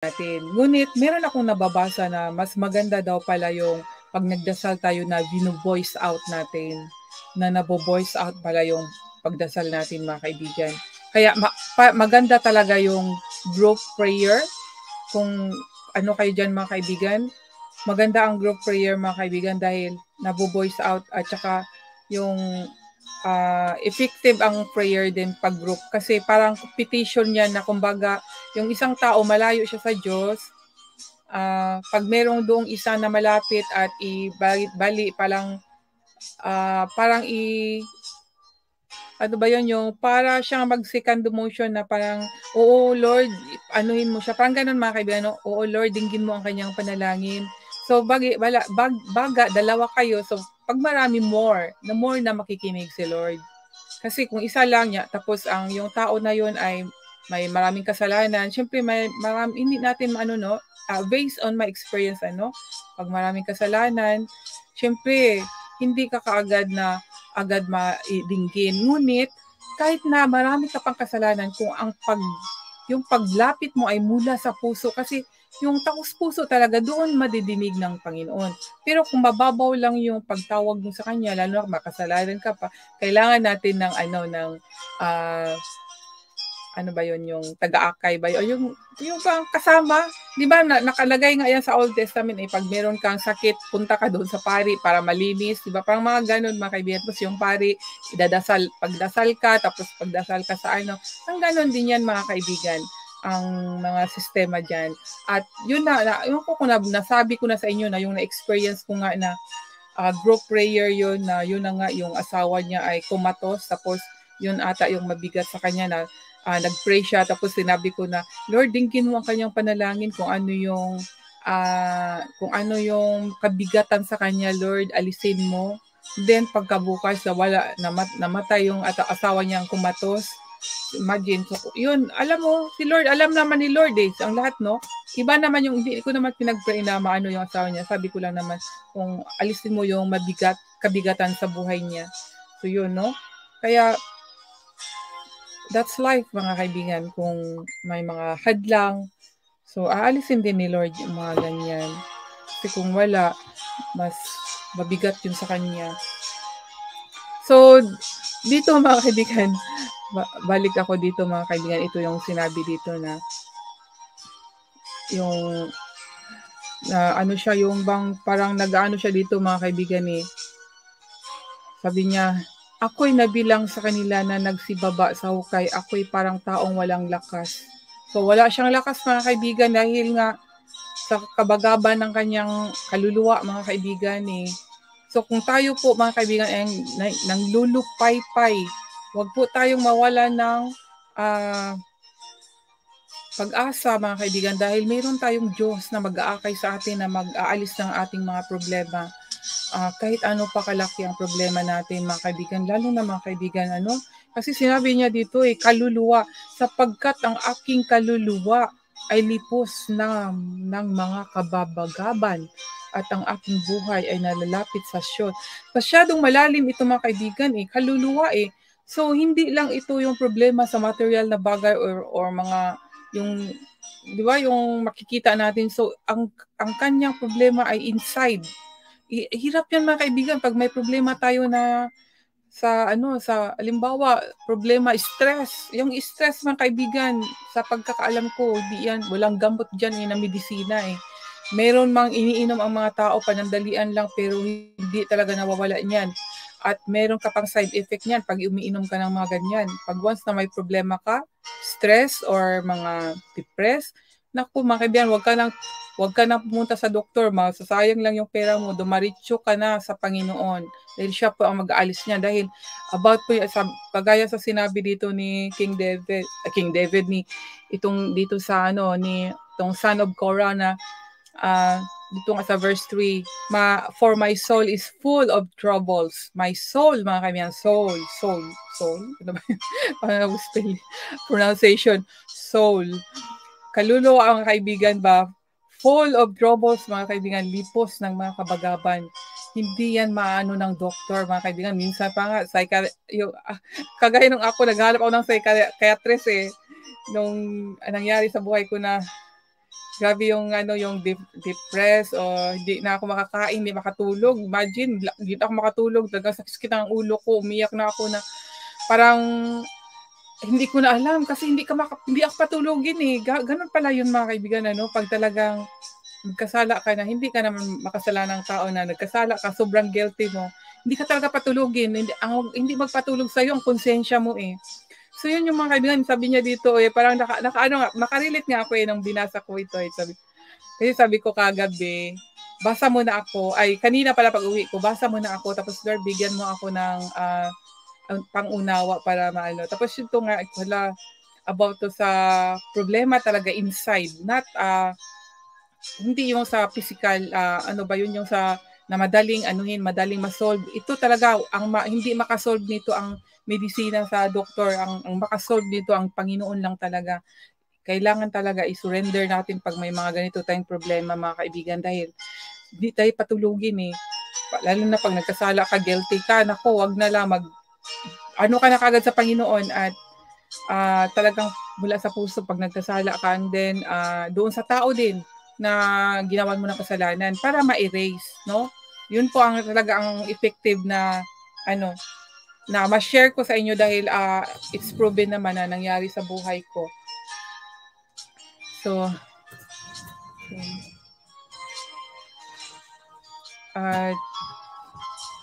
natin. Ngunit meron akong nababasa na mas maganda daw pala yung pag nagdasal tayo na vino-voice out natin, na nabo-voice out pala yung pagdasal natin mga kaibigan. Kaya maganda talaga yung group prayer. Kung ano kayo dyan mga kaibigan, maganda ang group prayer mga kaibigan dahil nabo-voice out at saka yung effective ang prayer din pag group kasi parang petition niya na kumbaga yung isang tao malayo siya sa Diyos, pag merong doong isa na malapit at ibali parang ano ba yun, yung para siyang mag-second motion na parang, oo Lord, anuhin mo siya. Parang ganun mga kaibigan, no? Oo Lord, dinggin mo ang kanyang panalangin. So, baga, dalawa kayo. So, pag marami more na makikinig si Lord. Kasi kung isa lang niya, tapos yung tao na yun ay may maraming kasalanan, syempre hindi natin based on my experience, pag maraming kasalanan, syempre, hindi ka kaagad na agad maidinggin. Ngunit, kahit na marami ka pang kasalanan, kung yung paglapit mo ay mula sa puso, kasi yung taos puso talaga doon madidinig ng Panginoon. Pero kung mababaw lang yung pagtawag mo sa Kanya, lalo na makasalanan ka pa, kailangan natin ng ano ba yun, yung taga-akay ba yun? Yung pang kasama, di ba nakalagay nga yan sa Old Testament, pag meron kang sakit, punta ka doon sa pari para malinis, di ba? Parang mga ganun mga kaibigan. Tapos yung pari, pagdasal ka, tapos pagdasal ka sa ang ganun din yan mga kaibigan, ang mga sistema dyan. At yun yung nasabi ko na sa inyo na yung na-experience ko nga na group prayer yun na nga yung asawa niya ay kumatos, tapos yun ata yung mabigat sa kanya na nag-pray siya, tapos sinabi ko na, Lord, dinggin mo ang kanyang panalangin kung ano yung kabigatan sa kanya, Lord, alisin mo. Then pagkabukas namatay yung asawa niyang kumatos. Imagine, so yun, alam mo, si Lord, alam naman ni Lord ang lahat, no? Iba naman yung, hindi ko naman pinag-pray na maano yung asawa niya. Sabi ko lang naman, kung alisin mo yung kabigatan sa buhay niya. So yun, no? Kaya, that's life mga kaibigan. Kung may mga hadlang, so aalisin din ni Lord yung mga ganyan. Kasi kung wala, mas mabigat yun sa kanya. So, dito mga kaibigan, balik ako dito mga kaibigan, ito yung sinabi dito na yung ano siya, yung bang parang nag-ano siya dito mga kaibigan sabi niya, ako'y nabilang sa kanila na nagsibaba sa hukay, ako'y parang taong walang lakas. So wala siyang lakas mga kaibigan dahil nga sa kabagaban ng kanyang kaluluwa mga kaibigan So kung tayo po mga kaibigan ay nang lulupaypay, huwag po tayong mawala ng pag-asa mga kaibigan dahil mayroon tayong Diyos na mag-aakay sa atin na mag-aalis ng ating mga problema. Kahit ano pa kalaki ang problema natin mga kaibigan, lalo na mga kaibigan kasi sinabi niya dito kaluluwa, sapagkat ang aking kaluluwa ay lipos ng mga kababagaban at ang aking buhay ay nalalapit sa siyot. Masyadong malalim ito mga kaibigan kaluluwa So hindi lang ito yung problema sa material na bagay or mga yung, di ba, yung makikita natin. So ang kanyang problema ay inside. Hirap yan mga kaibigan pag may problema tayo na sa halimbawa, problema, stress. Yung stress mga kaibigan, sa pagkakaalam ko, walang gamot diyan na medisina Meron mang iniinom ang mga tao panandalian lang pero hindi talaga nawawala niyan. At meron ka pang side effect niyan pag umiinom ka ng mga ganyan. Pag once na may problema ka, stress or mga depressed, naku mga kaibigan, Huwag ka na pumunta sa doktor, masasayang lang yung pera mo, dumaritso ka na sa Panginoon. Dahil siya po ang mag-aalis niya. Dahil about po, kagaya sa sinabi dito ni King David itong dito sa itong son of Korah na dito nga sa verse 3, for my soul is full of troubles. My soul, mga kaibigan, soul. Ano ba yun? Paano spell? Pronunciation, soul. Kaluluwa ang kaibigan ba? Full of troubles, mga kaibigan, lipos ng mga kabagaban. Hindi yan maano ng doktor, mga kaibigan. Minsan pa nga, kagaya nung ako, naghanap ako ng psychiatrist nung nangyari sa buhay ko na Grabe yung ano, yung depressed o hindi na ako makakain, hindi makatulog. Imagine, hindi na ako makatulog. Talagang sakit ng ulo ko. Umiyak na ako na parang hindi ko na alam kasi hindi ako patulogin eh. Ganun pala yun mga kaibigan, ano, pag talagang magkasala ka na, hindi ka naman makasalanang tao na nagkasala ka, sobrang guilty mo. Hindi ka talaga patulogin. Hindi magpatulog sa'yo ang konsensya mo eh. So yun yung mga kaibigan, sabi niya dito eh, parang makarelate nga ako eh nung binasa ko ito eh. Kasi sabi ko kagabi, basa muna ako, ay kanina pala pag uwi ko, basa muna ako, tapos Lord, bigyan mo ako ng pang-unawa para maano. Tapos ito nga, wala, about to sa problema talaga inside, not hindi yung sa physical, ano ba yun, yung sa na madaling anuhin, madaling ma-solve. Ito talaga, hindi makasolve nito ang medisina sa doktor, ang makasolve nito ang Panginoon lang talaga. Kailangan talaga i-surrender natin pag may mga ganito tayong problema mga kaibigan dahil hindi tayo patulugin eh. Lalo na pag nagkasala ka, guilty ka, nako, wag na lang ano ka na kagad sa Panginoon at talagang mula sa puso pag nagkasala ka and then doon sa tao din na ginawan mo ng kasalanan para ma-erase, no? Yun po ang talaga ang effective na ano na ma-share ko sa inyo dahil it's proven naman na nangyari sa buhay ko. So,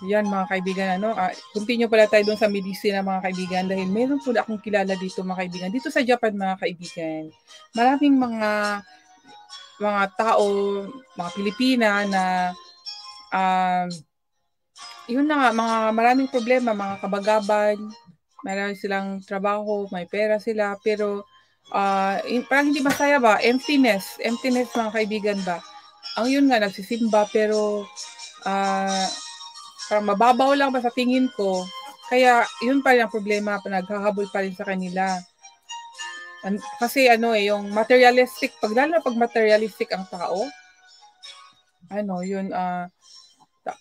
yan mga kaibigan, ano, continue pala tayo doon sa medicine mga kaibigan dahil meron po akong kilala dito mga kaibigan. Dito sa Japan mga kaibigan, maraming mga tao, mga Pilipina na yun na nga, maraming problema, mga kabagaban, marami silang trabaho, may pera sila, pero parang hindi masaya ba? Emptiness mga kaibigan ba? Ang yun nga, nagsisimba, pero parang mababaw lang ba sa tingin ko. Kaya yun pa rin ang problema, naghahabol pa rin sa kanila. Kasi ano eh, yung materialistic, lalo pag materialistic ang tao, ano, yun,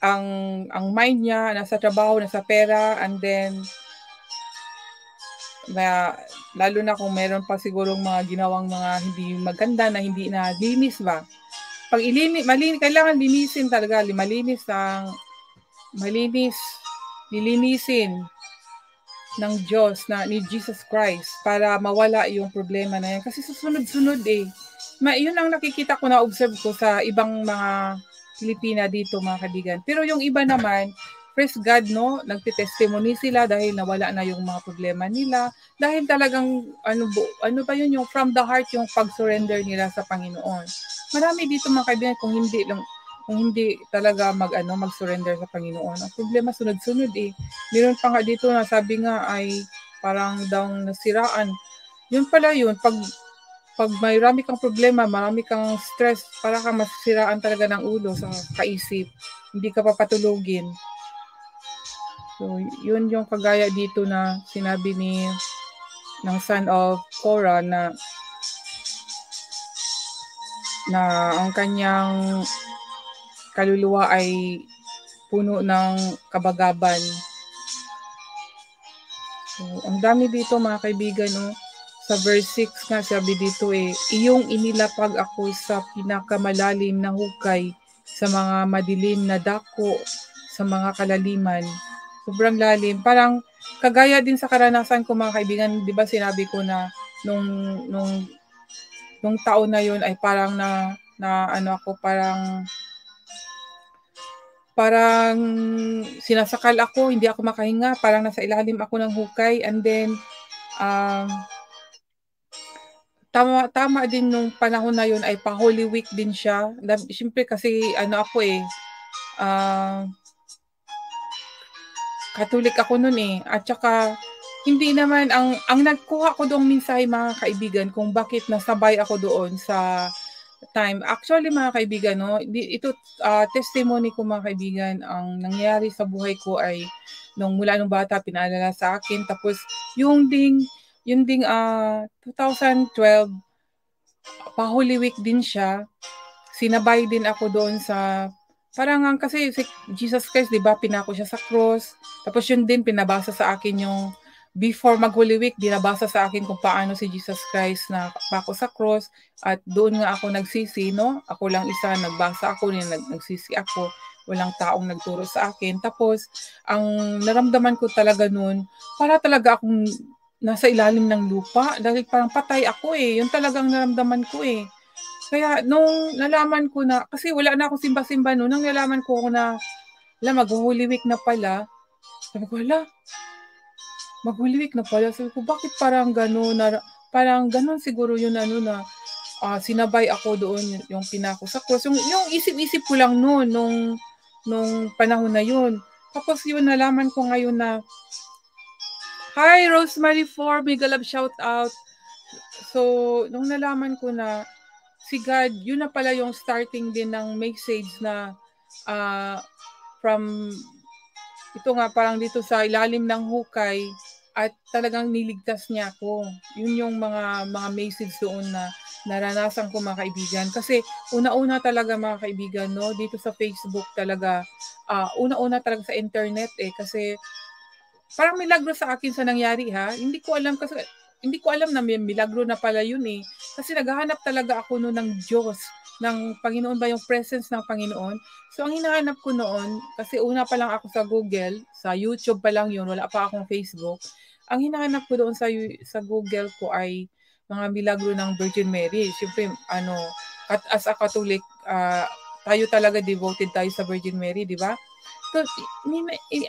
ang mind niya nasa trabaho, nasa pera, and then lalo na kung meron pa sigurong mga ginawang mga hindi maganda na hindi na linis ba. Pag kailangan linisin talaga, lilinisin ng Diyos ni Jesus Christ para mawala yung problema na yan. Kasi susunod-sunod eh. Yun ang nakikita ko, na-observe ko sa ibang mga Pilipina dito mga kaibigan. Pero yung iba naman, praise God, no? Nagtitestimony sila dahil nawala na yung mga problema nila. Dahil talagang, ano ba yun, yung from the heart, yung pag-surrender nila sa Panginoon. Marami dito mga kaibigan, kung hindi talaga mag-surrender sa Panginoon. Ang problema sunod-sunod eh. Meron pa nga dito na sabi nga ay parang daw nasiraan. Yun pala yun, pag marami kang problema, marami kang stress, para kang masisiraan talaga ng ulo sa kaisip. Hindi ka papatulugin. So, yun yung kagaya dito na sinabi ng son of Korah na ang kanyang kaluluwa ay puno ng kabagaban. So, ang dami dito mga kaibigan, no? Sa verse 6 nga sabi dito iyong inilapag ako sa pinakamalalim na hukay, sa mga madilim na dako, sa mga kalaliman. Sobrang lalim. Parang kagaya din sa karanasan ko mga kaibigan, di ba sinabi ko na nung taon na yun ay parang parang sinasakal ako, hindi ako makahinga, parang nasa ilalim ako ng hukay, and then tama din nung panahon na yun ay pa-Holy Week din siya. Siyempre kasi ako Catholic ako noon eh. At saka hindi naman ang nagkuha ko doong mensahe mga kaibigan kung bakit nasabay ako doon sa time. Actually mga kaibigan, no, ito testimony ko mga kaibigan, ang nangyari sa buhay ko ay mula nung bata pinaalala sa akin, tapos yung ding 2012 pa Holy Week din siya. Sinabay din ako doon sa parang kasi si Jesus Christ, 'di ba, pinako siya sa cross. Tapos yun din pinabasa sa akin yung before mag-Holy Week, binabasa sa akin kung paano si Jesus Christ na pako sa cross at doon nga ako nagsisi, no? Ako lang isa, nagbasa ako, nagsisi ako, walang taong nagturo sa akin. Tapos, ang naramdaman ko talaga noon, para talaga akong nasa ilalim ng lupa dahil parang patay ako eh. Yun talagang naramdaman ko eh. Kaya nung nalaman ko na, kasi wala na akong simba-simba noon, nung nalaman ko na, mag-Holy Week na pala, sabi ko, mag-Holy Week na pala. Sabi ko, bakit parang gano'n? Parang gano'n siguro yun na sinabay ako doon yung pinako sa cross. Yung isip-isip ko lang noon, nung panahon na yun. Tapos yun, nalaman ko ngayon na, hi, Rosemary 4, mega love shout out. So, nung nalaman ko na, si God, yun na pala yung starting din ng message na from, ito nga parang dito sa ilalim ng hukay, at talagang niligtas niya ako. Yun yung mga message doon na naranasan ko mga kaibigan. Kasi una-una talaga mga kaibigan, no, dito sa Facebook talaga, una-una talaga sa internet kasi parang milagro sa akin sa nangyari ha. Hindi ko alam na may milagro na pala yun eh. Kasi naghahanap talaga ako noon ng Diyos, ng Panginoon ba, yung presence ng Panginoon. So ang hinahanap ko noon, kasi una pa lang ako sa Google, sa YouTube pa lang yun, wala pa akong Facebook. Ang hinahanap ko doon sa Google ko ay mga milagro ng Virgin Mary. Siyempre, as a Catholic, tayo talaga devoted tayo sa Virgin Mary, di ba? So,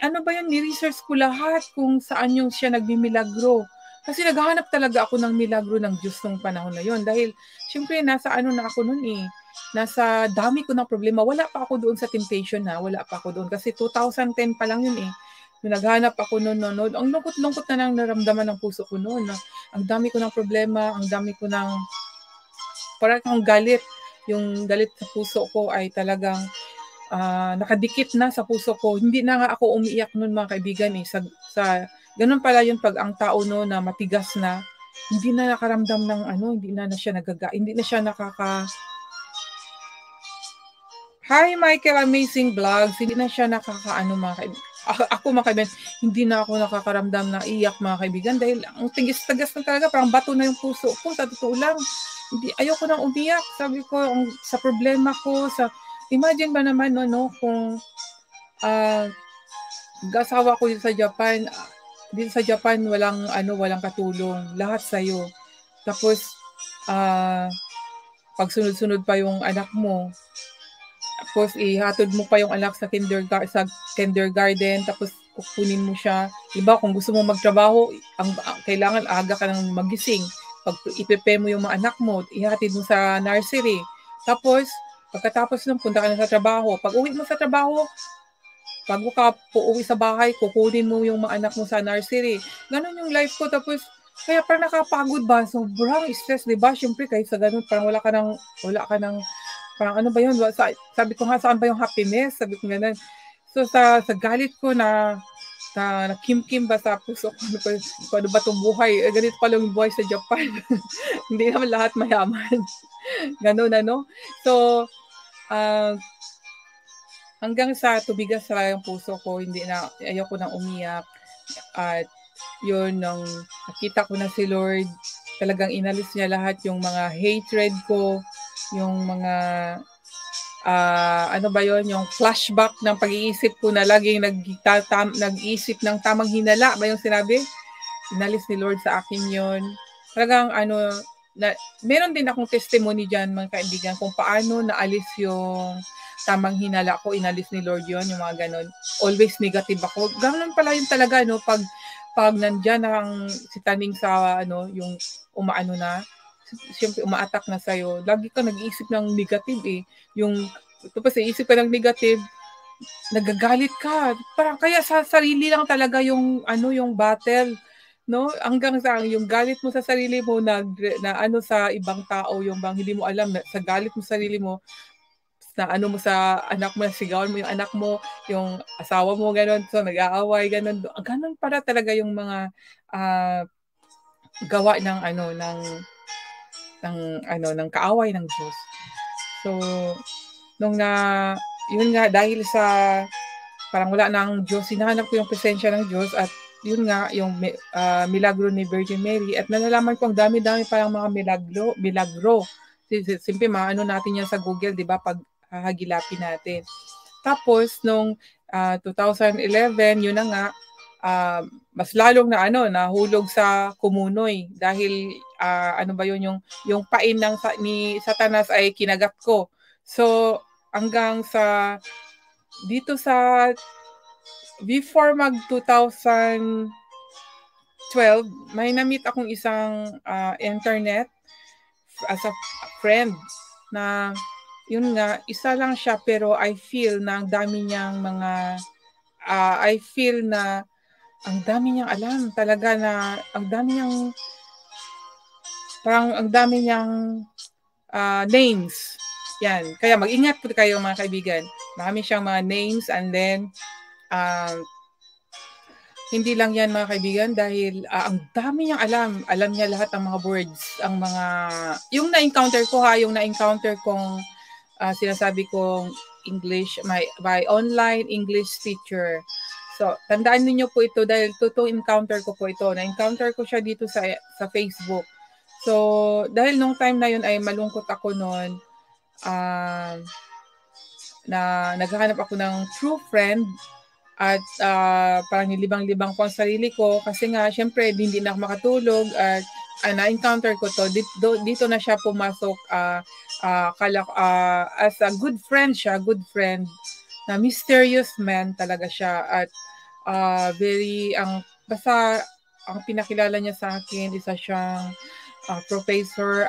ano ba yun, ni-research ko lahat kung saan yung siya nagmimilagro. Kasi naghahanap talaga ako ng milagro ng Diyos nung panahon na yun. Dahil, syempre, nasa na ako nun eh. Nasa dami ko ng problema. Wala pa ako doon sa temptation na. Wala pa ako doon. Kasi 2010 pa lang yun eh. Nung naghanap ako noon, ang lungkot-lungkot na nang naramdaman ng puso ko noon. Ang dami ko ng problema, ang dami ko ng parang akong galit. Yung galit sa puso ko ay talagang nakadikit na sa puso ko. Hindi na nga ako umiiyak noon mga kaibigan eh. Ganun pala yun pag ang tao no na matigas na, hindi na nakaramdam ng hindi na siya hindi na siya Hi Michael, amazing vlogs. Hindi na siya mga kaibigan. Ako mga kaibigan, hindi na ako nakakaramdam ng iyak mga kaibigan dahil ang tigis-tagas na talaga, parang bato na yung puso ko, sa totoo lang. Ayoko nang umiyak. Sabi ko, sa problema ko, imagine ba naman kung gasawa ko dito sa Japan, walang katulong, lahat sa'yo. Tapos pag sunod-sunod pa yung anak mo, tapos ihatod mo pa yung anak sa kindergarten, tapos kukunin mo siya. Diba, kung gusto mo magtrabaho, kailangan aga ka nang magising. Pag ipepe mo yung mga anak mo, ihatid mo sa nursery. Tapos, pagkatapos nun, punta ka na sa trabaho. Pag uwi mo sa trabaho, bago ka uuwi sa bahay, kukunin mo yung mga anak mo sa nursery. Ganon yung life ko. Tapos, kaya parang nakapagod ba? Sobrang stress, diba? Siyempre, kahit sa ganun, parang wala ka ng parang ano ba yun? Sabi ko nga, saan ba yung happiness? Sabi ko ganun. So, sa galit ko na kim-kim ba sa puso ko, ano ba itong buhay? Ganito pala yung buhay sa Japan. Hindi naman lahat mayaman. Ganun, So, hanggang sa tubigas sa yung puso ko, ayoko nang umiyak. At yun, nung nakita ko na si Lord, talagang inalis niya lahat yung mga hatred ko, yung mga yung flashback ng pag-iisip ko na laging nag-iisip ng tamang hinala ba yung sinabi? Inalis ni Lord sa akin yon. Talagang meron din akong testimony dyan mga kaibigan kung paano naalis yung tamang hinala ko, inalis ni Lord yon, yung mga ganon. Always negative ako. Ganon pala yung talaga, pag nandyan ang si Taning sa, yung umaano na, siyempre umaatak na sa'yo, lagi ka nag-iisip ng negative eh. Tapos iisip ka ng negative, nagagalit ka. Parang kaya sa sarili lang talaga yung battle, no? Hanggang sa yung galit mo sa sarili mo na sa ibang tao, yung bang hindi mo alam na sa galit mo sa sarili mo, na mo sa anak mo, sigawan mo yung anak mo, yung asawa mo, gano'n, so nag-aaway, gano'n. Gano'n para talaga yung mga gawa ng kaaway ng Diyos. So, yun nga, dahil sa parang wala ng Diyos, hinahanap ko yung presensya ng Diyos at yun nga, yung milagro ni Virgin Mary, at nalalaman ko ang dami-dami parang mga milagro. Simple, maano natin yan sa Google, di ba, pag hahagilapin natin. Tapos, nung 2011, yun na nga, mas lalong na nahulog sa kumunoy dahil ano ba yun, yung pain ni Satanas ay kinagat ko. So, hanggang sa dito sa before mag 2012, may na-meet akong isang internet as a friend na yun nga, isa lang siya pero I feel na ang dami niyang mga I feel na ang dami niyang alam talaga, na ang dami niyang parang ang dami niyang names. Yan. Kaya mag-ingat po kayo mga kaibigan. Marami siyang mga names, and then hindi lang yan mga kaibigan dahil ang dami niyang alam. Alam niya lahat ng mga words, ang mga yung na-encounter ko yung na-encounter kong sinasabi kong English, my online English teacher. So, tandaan niyo po ito dahil totoong encounter ko po ito. Na-encounter ko siya dito sa Facebook. So, dahil nung time na yun ay malungkot ako noon, na naghahanap ako ng true friend, at parang nilibang-libang ko ang sarili ko kasi nga syempre hindi na ako makatulog, at na-encounter ko to dito na siya pumasok as a good friend na mysterious man talaga siya, at basta ang pinakilala niya sa akin, isa siyang professor,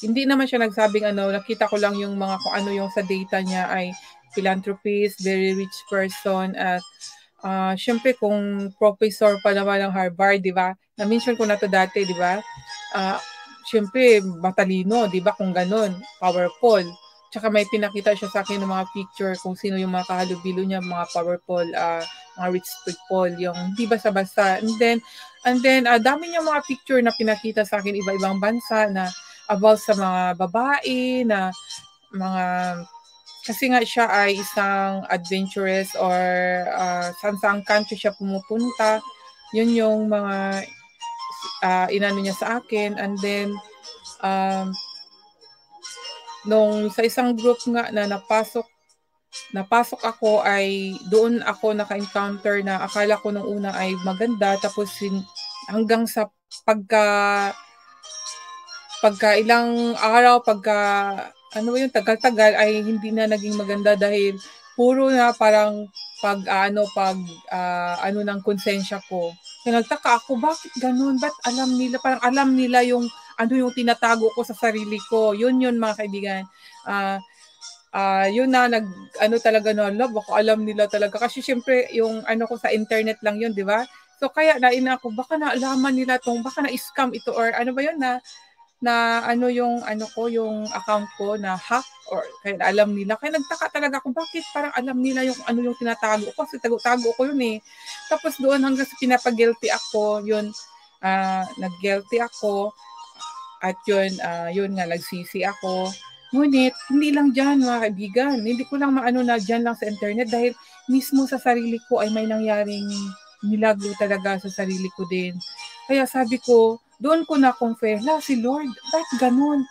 hindi naman siya nagsabing nakita ko lang yung mga kung ano yung sa data niya ay philanthropist, very rich person, at syempre kung professor pa naman ng Harvard, di ba? Na-mention ko na to dati, di ba? Syempre matalino, di ba? Kung ganun, powerful. Tsaka may pinakita siya sa akin ng mga picture kung sino yung mga kahalubilo niya, mga powerful, mga rich people, yung hindi basta-basta. And then dami niya mga picture na pinakita sa akin, iba-ibang bansa na about sa mga babae na mga, kasi nga siya ay isang adventurous, or saan country siya pumupunta. Yun yung mga inano niya sa akin. And then nung sa isang group nga na napasok ako, ay doon ako naka-encounter na akala ko nung una ay maganda, tapos hanggang sa pagka ilang araw, tagal-tagal ay hindi na naging maganda dahil puro na parang ng konsensya ko. Kaya nagtaka ako, bakit ganun? Ba't parang alam nila yung yung tinatago ko sa sarili ko. Yun mga kaibigan. Yun na talaga na love, baka alam nila talaga. Kasi syempre yung ko sa internet lang yun, di ba? So kaya naina ako, baka naalaman nila baka na-scam ito, or ano ba yun na yung yung account ko na hack, or kaya alam nila. Kaya nagtaka talaga ako, bakit parang alam nila yung yung tinatago ko, kasi tago ko yun eh. Tapos doon hanggang sa pinapag-guilty ako, yun, nag-guilty ako, at yun nga, nagsisi ako. Ngunit, hindi lang dyan mga kaibigan, hindi ko lang na dyan lang sa internet, dahil mismo sa sarili ko ay may nangyaring milagro talaga sa sarili ko din. Kaya sabi ko, doon ko na-confess, si Lord, bakit ganun?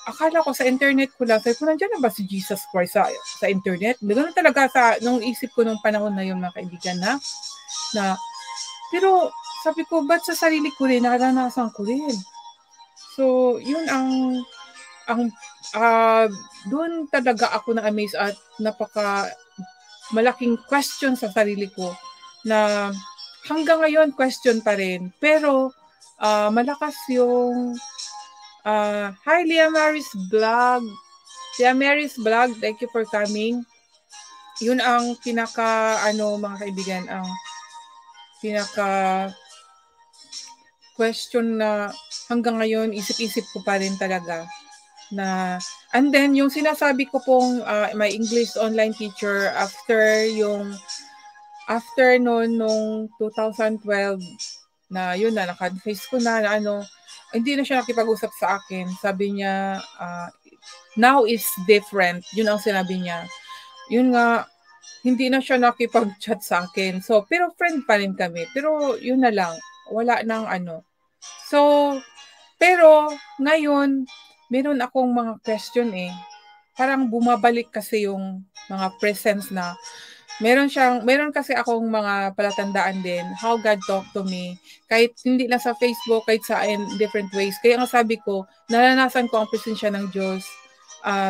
Akala ko sa internet ko lang, sabi ko, nandiyan na ba si Jesus Christ sa internet? Ganun talaga nung isip ko nung panahon na yun mga kaibigan, na pero sabi ko, ba't sa sarili ko rin, naranasan ko rin? So, yun doon talaga ako na-amaze, at napaka malaking question sa sarili ko, na hanggang ngayon question pa rin. Pero malakas yung hi Leah Mary's Vlog. Leah Mary's Vlog, thank you for coming. Yun ang pinaka mga kaibigan, ang pinaka question na hanggang ngayon isip-isip ko pa rin talaga. And then yung sinasabi ko pong my English online teacher, after nung 2012 na yun na naka-face ko na hindi na siya nakipag-usap sa akin. Sabi niya, now is different. Yun ang sinabi niya. Yun nga, hindi na siya nakipag-chat sa akin. So, pero friend pa rin kami. Pero yun na lang, wala nang ano. So, pero ngayon, meron akong mga question eh. Parang bumabalik kasi yung mga presence na meron kasi akong mga palatandaan din how God talk to me. Kahit hindi lang sa Facebook, kahit sa in different ways. Kaya nga sabi ko, naranasan ko ang presensya ng Diyos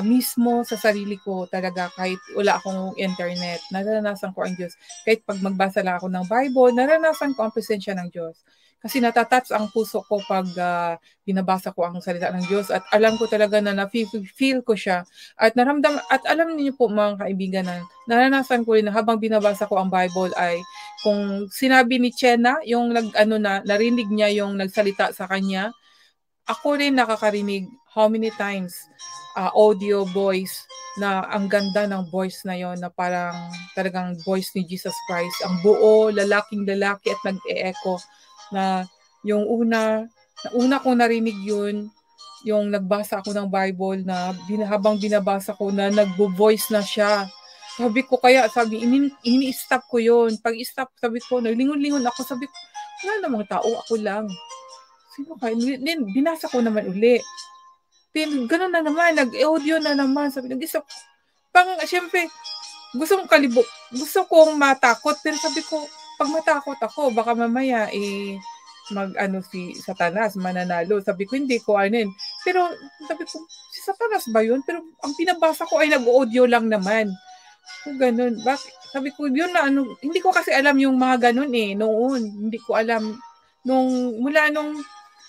mismo sa sarili ko talaga kahit wala akong internet. Naranasan ko ang Diyos. Kahit pag magbasa lang ako ng Bible, naranasan ko ang presensya ng Diyos. Kasi natatouch ang puso ko pag binabasa ko ang salita ng Diyos at alam ko talaga na na-feel ko siya at alam niyo po mga kaibigan na naranasan ko rin na habang binabasa ko ang Bible ay kung sinabi ni Chena yung narinig niya yung nagsalita sa kanya, ako rin nakakarinig how many times audio voice na ang ganda ng voice na yon na parang talagang voice ni Jesus Christ. Ang buo, lalaking lalaki at nag-e-echo na yung una kong narinig yun, yung nagbasa ako ng Bible na habang binabasa ko na nagbo-voice na siya. Sabi ko ini-stop ko yun. Pag stop, sabi ko, naglingon-lingon ako, sabi ko, wala namang tao, ako lang. Sino kayo? Then, binasa ko naman uli. Then, gano'n na naman, nag-audio na naman. Sabi, nag-isip, syempre, gusto kong matakot, pero sabi ko, pag matakot ako, baka mamaya, si Satanas, mananalo. Sabi ko, hindi ko anin. Pero, sabi ko, si Satanas ba yun? Pero, ang pinabasa ko ay nag-audio lang naman. Kung ganun, sabi ko, yun na, hindi ko kasi alam yung mga ganun noon. Hindi ko alam. Mula nung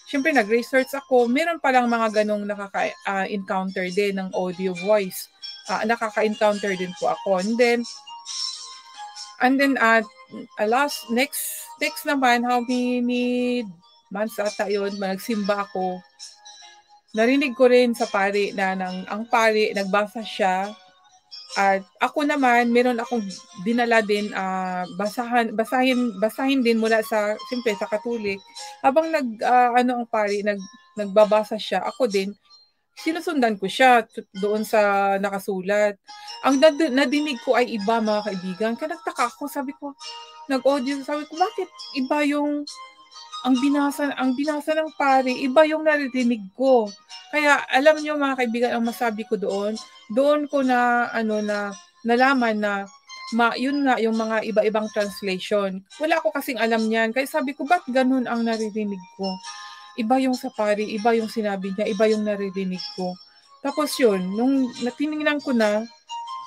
syempre nag-research ako, meron palang mga ganong nakaka-encounter din ng audio voice. Nakaka-encounter din po ako. And then next naman, how many months ata yun, nagsimba ako. Narinig ko rin sa pari na ang pari, nagbasa siya. At ako naman, meron akong dinala din, basahin din mula siyempre sa Katolik. Habang ang pari, nagbabasa siya, ako din, sinusundan ko siya doon sa nakasulat. Ang nadinig ko ay iba, mga kaibigan. Kaya nagtaka ako, sabi ko, nag-audio, sabi ko, bakit iba yung ang binasa ng pari, iba yung narinig ko. Kaya alam niyo mga kaibigan, ang masabi ko doon ko na nalaman na yun nga yung mga iba-ibang translation. Wala ko kasing alam niyan. Kaya sabi ko, ba't ganun ang naririnig ko? Iba yung sa pari, iba yung sinabi niya, iba yung naririnig ko. Tapos yun, nung natinignan ko na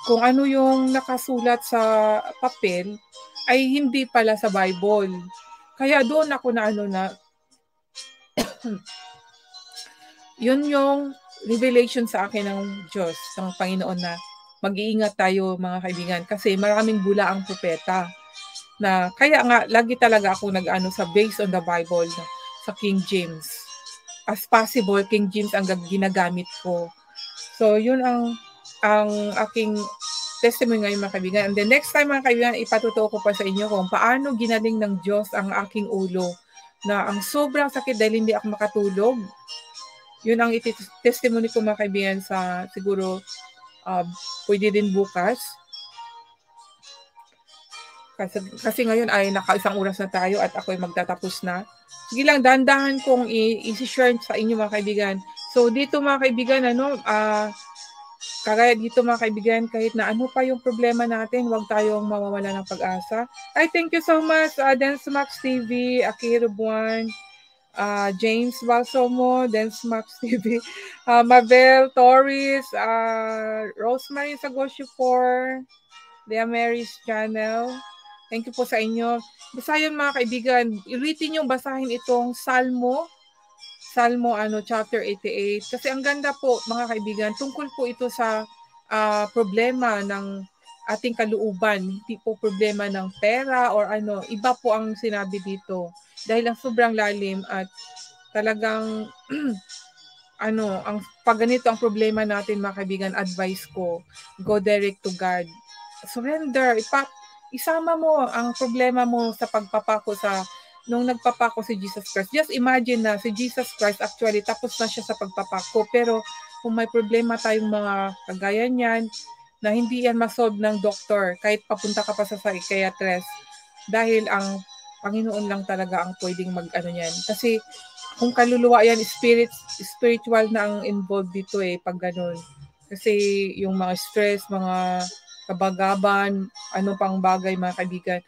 kung ano yung nakasulat sa papel, ay hindi pala sa Bible. Kaya doon ako yun yung revelation sa akin ng Diyos, ng Panginoon na mag-iingat tayo mga kaibigan kasi maraming bulaang propeta na kaya nga lagi talaga ako sa based on the Bible sa King James. As possible, King James ang ginagamit ko. So yun ang aking testimony ngayon mga kaibigan. And the next time mga kaibigan, ipatutuo ko pa sa inyo kung paano ginaling ng Diyos ang aking ulo na ang sobrang sakit dahil hindi ako makatulog. Yun ang testimony ko mga kaibigan sa siguro pwede din bukas. Kasi ngayon ay naka-isang oras na tayo at ako ay magtatapos na. Sige lang, dahan-dahan kong i-share sa inyo mga kaibigan. So dito mga kaibigan, kagaya dito mga kaibigan, kahit na ano pa yung problema natin, huwag tayong mawawala ng pag-asa. Thank you so much, Densmax TV, Akira Buwan, James Balsomo, Densmax TV, Mabel Torres, Rosemary Sagosyo for Lea Mary's channel. Thank you po sa inyo. Basta yun mga kaibigan, ulitin yung basahin itong Salmo chapter 88 kasi ang ganda po mga kaibigan, tungkol po ito sa problema ng ating kalooban, hindi po problema ng pera or iba po ang sinabi dito dahil ang sobrang lalim at talagang pag ganito ang problema natin mga kaibigan, advice ko, go direct to God. Surrender, isama mo ang problema mo sa pagpapako nung nagpapako si Jesus Christ. Just imagine na si Jesus Christ actually tapos na siya sa pagpapako. Pero kung may problema tayong mga kagaya niyan, na hindi yan masolve ng doktor kahit papunta ka pa sa psychiatrist dahil ang Panginoon lang talaga ang pwedeng mag-ano yan. Kasi kung kaluluwa yan, spiritual na ang involved dito pag ganun. Kasi yung mga stress, mga kabagaban, ano pang bagay mga kaibigan,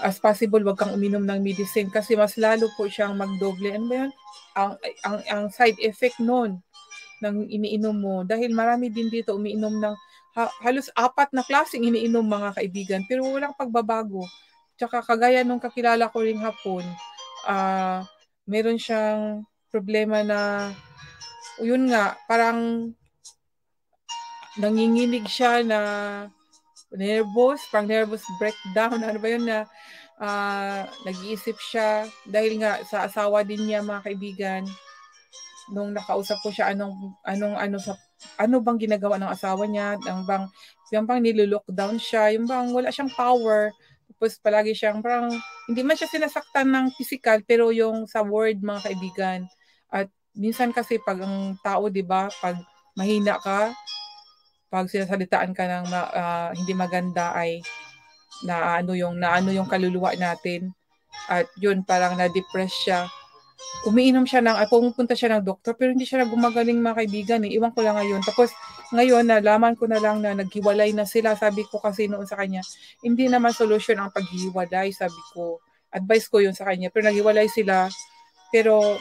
as possible wag kang uminom ng medicine kasi mas lalo po siyang magdoble. Ano ba yan? Ang side effect nun ng iniinom mo. Dahil marami din dito umiinom ng halos 4 na klaseng iniinom mga kaibigan pero walang pagbabago. Tsaka kagaya nung kakilala ko ring hapon, meron siyang problema na yun nga, parang nanginginig siya na nervous breakdown, ano ba yun na nag-iisip siya dahil nga sa asawa din niya mga kaibigan. Nung nakausap ko siya ano bang ginagawa ng asawa niya, yung bang nilockdown siya, yung bang wala siyang power, tapos palagi siyang parang hindi man siya sinasaktan ng physical pero yung sa word mga kaibigan. At minsan kasi pag ang tao 'di ba, pag mahina ka, pag sinasalitaan ka ng hindi maganda ay naano yung kaluluwa natin. At yun parang na-depress siya. Umiinom siya pumupunta siya ng doktor pero hindi siya gumagaling mga kaibigan Iwan ko lang ngayon. Tapos ngayon nalaman ko na lang na naghiwalay na sila. Sabi ko kasi noon sa kanya, hindi naman solution ang paghiwalay, sabi ko. Advice ko yun sa kanya. Pero naghiwalay sila. Pero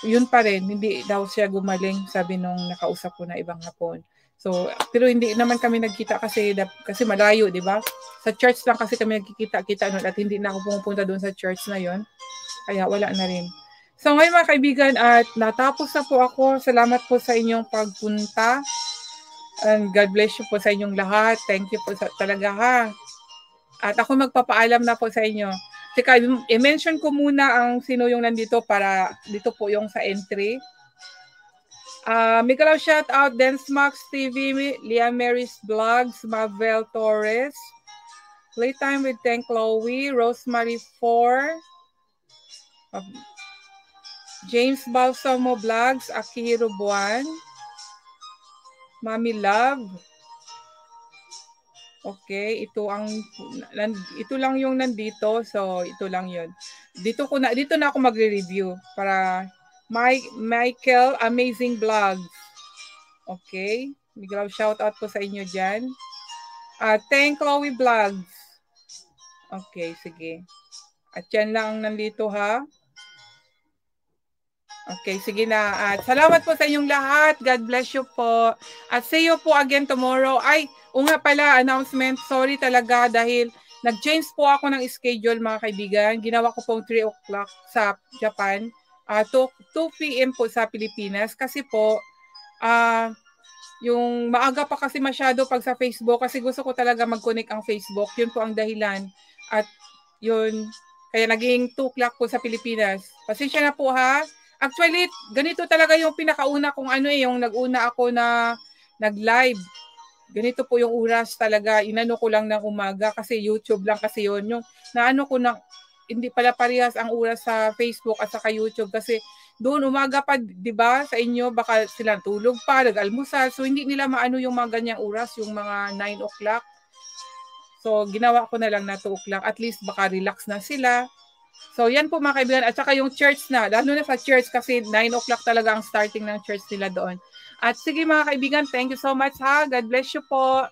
yun pa rin, hindi daw siya gumaling, sabi nung nakausap ko na ibang hapon. So, pero hindi naman kami nagkita kasi malayo, di ba? Sa church lang kasi kami nagkikita-kita noon at hindi na ako pumupunta doon sa church na yon. Kaya wala na rin. So ngayon mga kaibigan, at natapos na po ako. Salamat po sa inyong pagpunta. And God bless you po sa inyong lahat. Thank you po talaga ha. At ako magpapaalam na po sa inyo. Sika, i-mention ko muna ang sino yung nandito para dito po yung sa entry. Miguel shout out, Densmax TV, Liam Mary's Vlogs, Mavel Torres, Playtime with Tank Chloe, Rosemary 4, James Balsamo Vlogs, Akihiro Buwan, Mami Love. Okay, ito lang yung nandito, so ito lang 'yon. Dito na ako magre-review para Michael Amazing Vlogs. Okay, Miguel shout out po sa inyo diyan. Thank Chloe Vlogs. Okay, sige. At yan lang nandito ha. Okay, sige na. At salamat po sa inyong lahat. God bless you po. At see you po again tomorrow. Ay, nga pala, announcement. Sorry talaga dahil nag-change po ako ng schedule mga kaibigan. Ginawa ko pong 3 o'clock sa Japan. 2 p.m. po sa Pilipinas. Kasi po, yung maaga pa kasi masyado pag sa Facebook. Kasi gusto ko talaga mag-connect ang Facebook. Yun po ang dahilan. At yun, kaya naging 2 o'clock po sa Pilipinas. Pasensya na po ha. Actually, ganito talaga yung pinakauna kung yung nag-una ako na nag-live. Ganito po yung oras talaga. Inano ko lang ng umaga kasi YouTube lang kasi yun. Yung naano ko na hindi pala parehas ang oras sa Facebook at saka YouTube kasi doon umaga pa, 'di ba? Sa inyo baka sila tulog pa, nag-almusal. So hindi nila maano yung mga ganyang oras, yung mga 9 o'clock. So ginawa ko na lang na 2 o'clock. At least baka relax na sila. So, yan po mga kaibigan. At saka yung church na. Lalo na sa church kasi 9 o'clock talaga ang starting ng church nila doon. At sige mga kaibigan, thank you so much ha. God bless you po.